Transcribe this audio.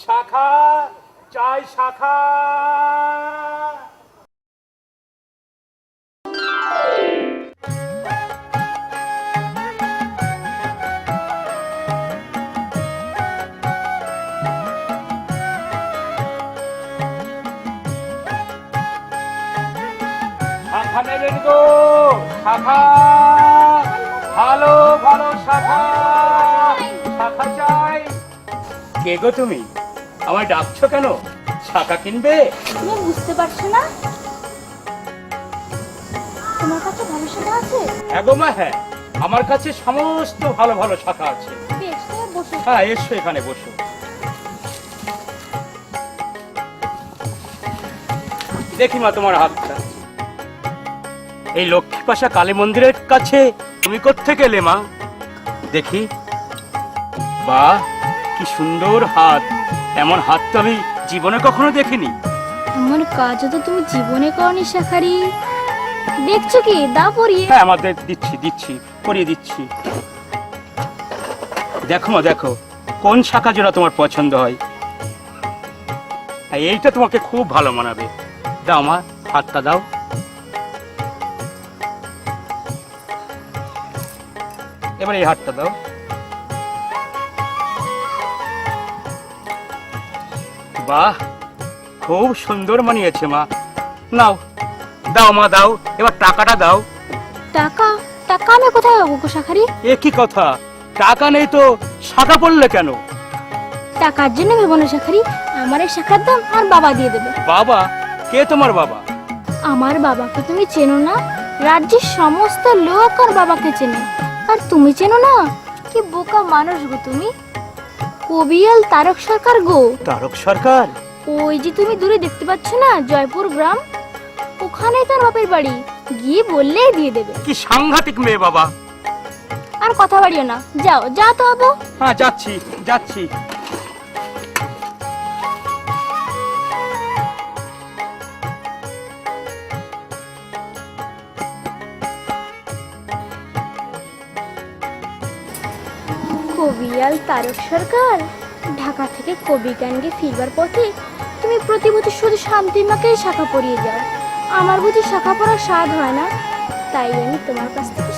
শাখা চাই শাখা। শাখা নেবেন গো, শাখা, ভালো ভালো শাখা, শাখা চাই। কে গো তুমি? আমায় ডাকছো কেন? শাখা কিনবে? তুমি বুঝতে পারছো না তোমার কাছে ভালো শাখা আছে? হ্যাঁ গো মা, হ্যাঁ, আমার কাছে সমস্ত ভালো ভালো শাখা আছে। বেশ, তুমি বসো। হ্যাঁ এসো, এখানে বসো। দেখি মা তোমার হাতটা। এই লক্ষ্মীপাশা কালী মন্দিরের কাছে তুমি কোত্থেকে এলে মা? দেখি, বাহ কি সুন্দর হাত, এমন হাত তো আমি জীবনে কখনো দেখিনি। এমন কাজও তো তুমি জীবনে করনি শাখারি। দেখছো কি, দাও পরিয়ে। হ্যাঁ আমাদের দিচ্ছি দিচ্ছি, করিয়ে দিচ্ছি। দেখো মা, দেখো কোন শাখা জোড়া তোমার পছন্দ হয়। হ্যাঁ, এইটা তোমাকে খুব ভালো মানাবে। দাও মা, হাতটা দাও। এবার এই হাতটা দাও। বাহ, খুব সুন্দর মানিয়েছে মা। নাও, দাও মা দাও, এবার টাকাটা দাও। টাকা? টাকা আমি কোথায় পাবো গো শাখারি? এ কি কথা, টাকা নেই তো শাখা পড়লে কেন? টাকার জন্য ভেবো না শাখারি, আমার এই শাখার দাম আর বাবা দিয়ে দেবে। বাবা? কে তোমার বাবা? আমার বাবাকে তুমি চেনো না? রাজ্যের সমস্ত লোক আর বাবাকে চেনে, আর তুমি চেনো না? কি বোকা মানুষ গো তুমি। কবিয়াল তারক সরকার গো। তারক সরকার? ওই যে তুমি দূরে দেখতে পাচ্ছ না জয়পুর গ্রাম, ওখানেই তার বাপের বাড়ি। গিয়ে বললেই দিয়ে দেবে। কি সাংঘাতিক মেয়ে বাবা। আর কথা বাড়িও না, যাও যা তো হবো। হ্যাঁ যাচ্ছি যাচ্ছি। কবিয়াল তারক সরকার, ঢাকা থেকে কবিগানকে ফিরবার পথে তুমি প্রতি বছর শুধু শান্তিমাকেই শাখা পরিয়ে যাও। আমার বুঝি শাখা পরার স্বাদ হয় না, তাই আমি তোমার কাছ থেকে